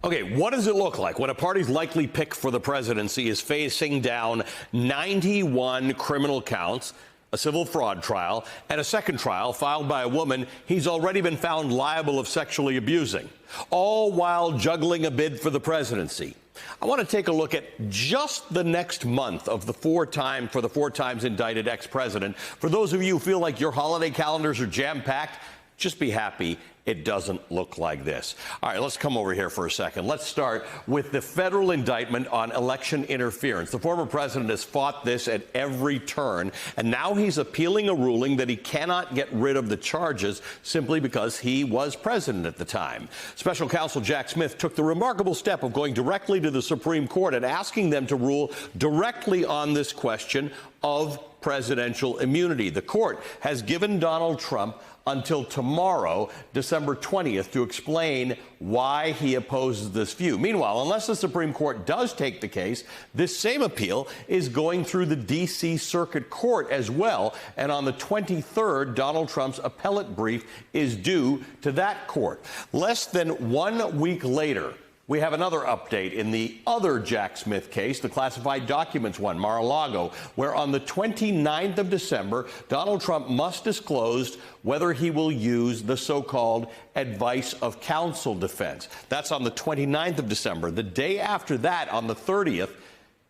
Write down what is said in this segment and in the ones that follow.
Okay, what does it look like when a party's likely pick for the presidency is facing down 91 criminal counts, a civil fraud trial, and a second trial filed by a woman he's already been found liable of sexually abusing, all while juggling a bid for the presidency? I want to take a look at just the next month of the four times indicted ex-president. For those of you who feel like your holiday calendars are jam-packed, just be happy it doesn't look like this. All right, let's come over here for a second. Let's start with the federal indictment on election interference. The former president has fought this at every turn, and now he's appealing a ruling that he cannot get rid of the charges simply because he was president at the time. Special counsel Jack Smith took the remarkable step of going directly to the Supreme Court and asking them to rule directly on this question of presidential immunity. The court has given Donald Trump until tomorrow, December 20th, to explain why he opposes this view. Meanwhile, unless the Supreme Court does take the case, this same appeal is going through the D.C. Circuit Court as well. And on the 23rd, Donald Trump's appellate brief is due to that court. Less than 1 week later, we have another update in the other Jack Smith case, the classified documents one, Mar-a-Lago, where on the 29th of December, Donald Trump must disclose whether he will use the so-called advice of counsel defense. That's on the 29th of December. The day after that, on the 30th,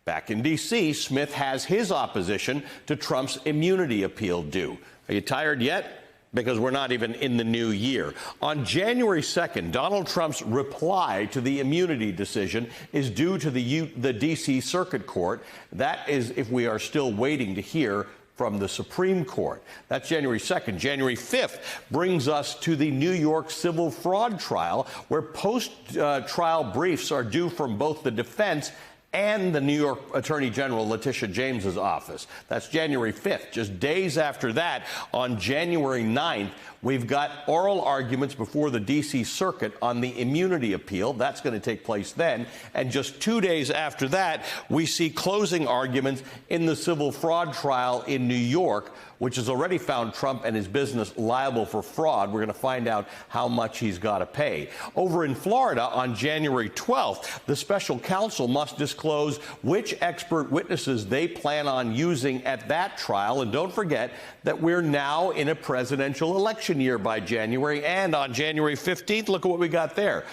back in D.C., Smith has his opposition to Trump's immunity appeal due. Are you tired yet? Because we're not even in the new year. On January 2nd, Donald Trump's reply to the immunity decision is due to the D.C. Circuit Court. That is if we are still waiting to hear from the Supreme Court. That's January 2nd. January 5th brings us to the New York civil fraud trial, where post-trial briefs are due from both the defense and the New York Attorney General Letitia James's office. That's January 5th. Just days after that, on January 9th, we've got oral arguments before the D.C. Circuit on the immunity appeal. That's going to take place then. And just 2 days after that, we see closing arguments in the civil fraud trial in New York, which has already found Trump and his business liable for fraud. We're going to find out how much he's got to pay. Over in Florida, on January 12th, the special counsel must disclose which expert witnesses they plan on using at that trial. And don't forget that we're now in a presidential election year by January. And on January 15th, look at what we got there.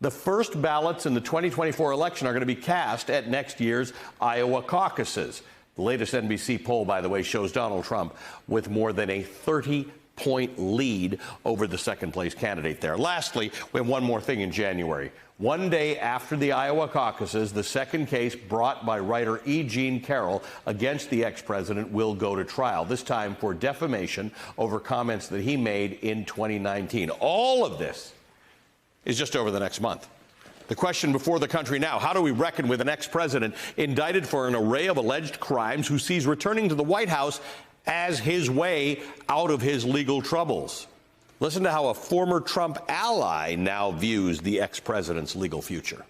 The first ballots in the 2024 election are going to be cast at next year's Iowa caucuses. The latest NBC poll, by the way, shows Donald Trump with more than a 30-point lead over the second-place candidate there. Lastly, we have one more thing in January. One day after the Iowa caucuses, the second case brought by writer E. Jean Carroll against the ex-president will go to trial, this time for defamation over comments that he made in 2019. All of this is just over the next month. The question before the country now, how do we reckon with an ex-president indicted for an array of alleged crimes who sees returning to the White House as his way out of his legal troubles? Listen to how a former Trump ally now views the ex-president's legal future.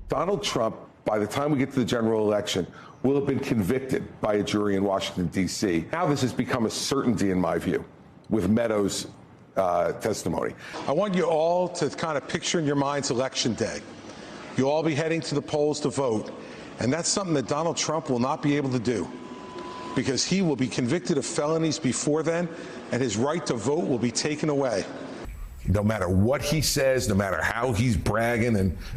Donald Trump, by the time we get to the general election, will have been convicted by a jury in Washington, D.C. Now this has become a certainty, in my view, with Meadows' testimony. I want you all to kind of picture in your minds Election Day. You'll all be heading to the polls to vote, and that's something that Donald Trump will not be able to do, because he will be convicted of felonies before then, and his right to vote will be taken away. No matter what he says, no matter how he's bragging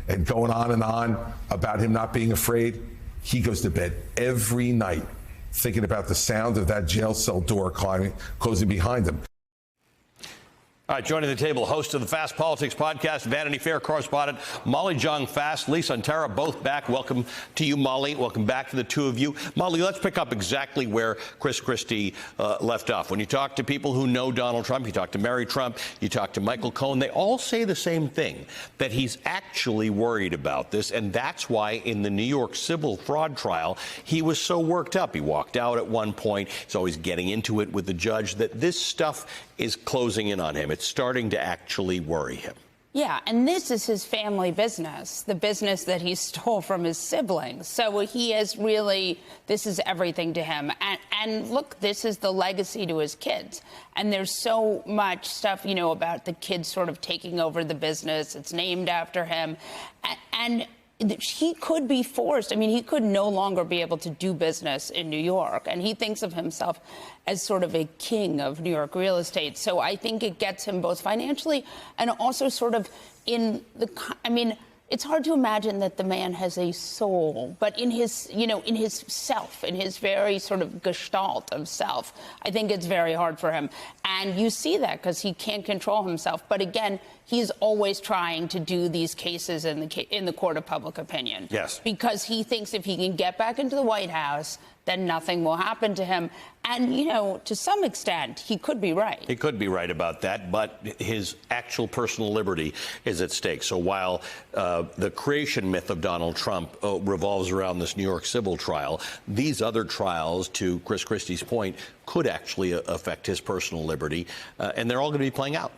and going on about him not being afraid, he goes to bed every night thinking about the sound of that jail cell door closing behind him. All right, joining the table, host of the Fast Politics podcast, Vanity Fair correspondent Molly Jong-Fast, Lee Suntara, both back. Welcome to you, Molly. Welcome back to the two of you. Molly, let's pick up exactly where Chris Christie left off. When you talk to people who know Donald Trump, you talk to Mary Trump, you talk to Michael Cohen, they all say the same thing, that he's actually worried about this, and that's why in the New York civil fraud trial, he was so worked up. He walked out at one point. He's always getting into it with the judge, that this stuff is closing in on him. It's starting to actually worry him. Yeah, and this is his family business, the business that he stole from his siblings. So he is really, this is everything to him. And look, this is the legacy to his kids. And there's so much stuff, you know, about the kids sort of taking over the business. It's named after him. And he could be forced. I mean, he could no longer be able to do business in New York. And he thinks of himself as sort of a king of New York real estate. So I think it gets him both financially and also sort of in the, I mean, it's hard to imagine that the man has a soul, but in his, you know, in his self, in his very sort of gestalt of self, I think it's very hard for him. And you see that because he can't control himself. But again, he's always trying to do these cases in the court of public opinion. Yes. Because he thinks if he can get back into the White House, then nothing will happen to him. And, you know, to some extent, he could be right. He could be right about that, but his actual personal liberty is at stake. So while the creation myth of Donald Trump revolves around this New York civil trial, these other trials, to Chris Christie's point, could actually affect his personal liberty, and they're all going to be playing out.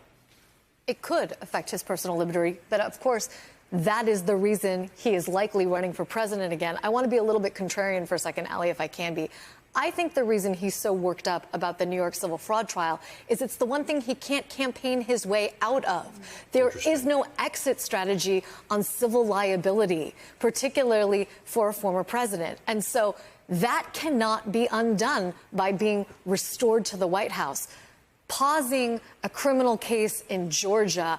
It could affect his personal liberty, but of course, that is the reason he is likely running for president again. I want to be a little bit contrarian for a second, Ali, if I can be. I think the reason he's so worked up about the New York civil fraud trial is it's the one thing he can't campaign his way out of. There is no exit strategy on civil liability, particularly for a former president. And so that cannot be undone by being restored to the White House. Pausing a criminal case in Georgia,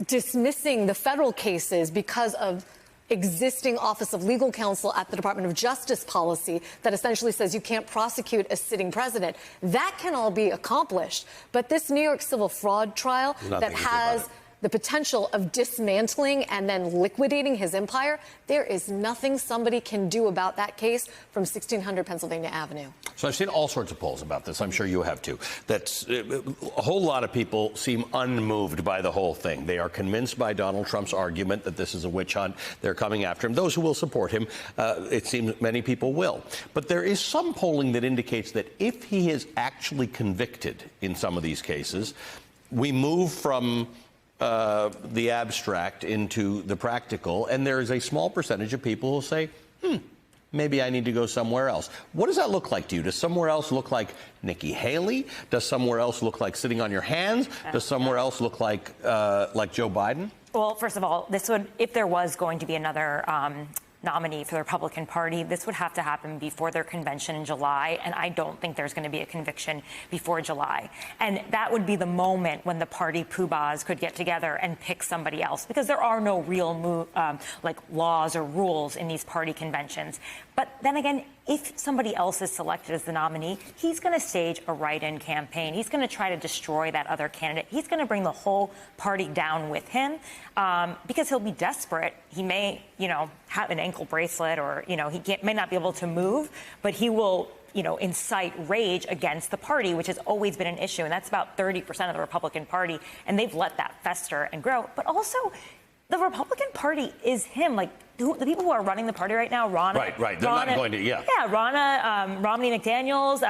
dismissing the federal cases because of existing Office of Legal Counsel at the Department of Justice policy that essentially says you can't prosecute a sitting president. That can all be accomplished. But this New York civil fraud trial that has the potential of dismantling and then liquidating his empire, there is nothing somebody can do about that case from 1600 Pennsylvania Avenue. So I've seen all sorts of polls about this. I'm sure you have too. That's a whole lot of people seem unmoved by the whole thing. They are convinced by Donald Trump's argument that this is a witch hunt. They're coming after him. Those who will support him, it seems many people will. But there is some polling that indicates that if he is actually convicted in some of these cases, we move from the abstract into the practical, and there is a small percentage of people who say, maybe I need to go somewhere else. What does that look like to you? Does somewhere else look like Nikki Haley? Does somewhere else look like sitting on your hands? Does somewhere else look like Joe Biden? Well, first of all, this would, if there was going to be another nominee for the Republican Party, this would have to happen before their convention in July, and I don't think there's going to be a conviction before July. And that would be the moment when the party poobahs could get together and pick somebody else, because there are no real like laws or rules in these party conventions. But then again, if somebody else is selected as the nominee, he's going to stage a write-in campaign. He's going to try to destroy that other candidate. He's going to bring the whole party down with him because he'll be desperate. He may, you know, have an ankle bracelet or, you know, may not be able to move, but he will, you know, incite rage against the party, which has always been an issue. And that's about 30% of the Republican Party. And they've let that fester and grow. But also, the Republican Party is him. Like, the people who are running the party right now, Ronna. Right. They're not going to, yeah, Ronna, Romney McDaniels,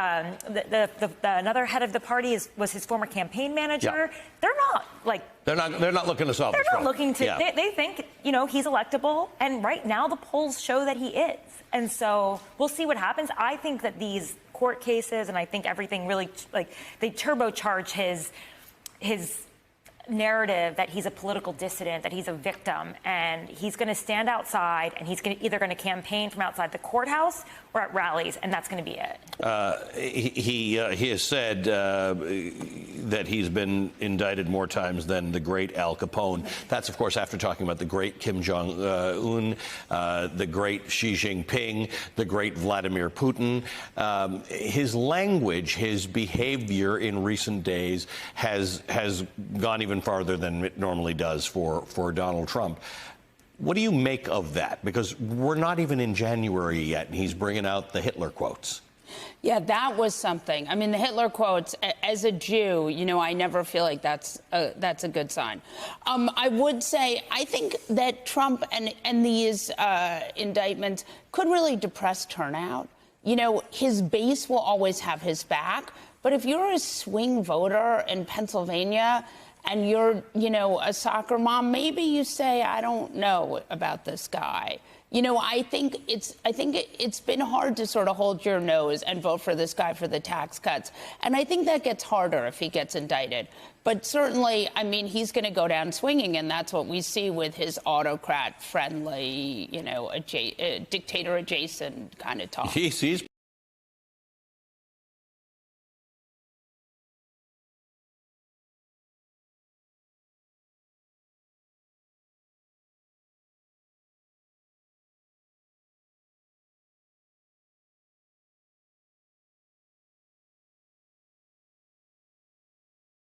another head of the party was his former campaign manager. Yeah. They're not like. They're not looking to solve this problem. They're not looking to. Yeah. They think, you know, he's electable, and right now the polls show that he is. And so we'll see what happens. I think that these court cases, and I think everything really, like, they turbocharge his narrative that he's a political dissident, that he's a victim, and he's going to stand outside, and he's either going to campaign from outside the courthouse or at rallies, and that's going to be it. He has said that he's been indicted more times than the great Al Capone. That's, of course, after talking about the great Kim Jong-un, the great Xi Jinping, the great Vladimir Putin. His language, his behavior in recent days has gone even farther than it normally does for Donald Trump. What do you make of that? Because we're not even in January yet, and he's bringing out the Hitler quotes. Yeah, that was something. I mean, the Hitler quotes, as a Jew, you know, I never feel like that's a good sign. I would say I think that Trump and these indictments could really depress turnout. You know, his base will always have his back. But if you're a swing voter in Pennsylvania, and you're, a soccer mom, maybe you say, I don't know about this guy. I think it's been hard to sort of hold your nose and vote for this guy for the tax cuts. And I think that gets harder if he gets indicted. But certainly, he's going to go down swinging, and that's what we see with his autocrat-friendly, dictator-adjacent kind of talk. He's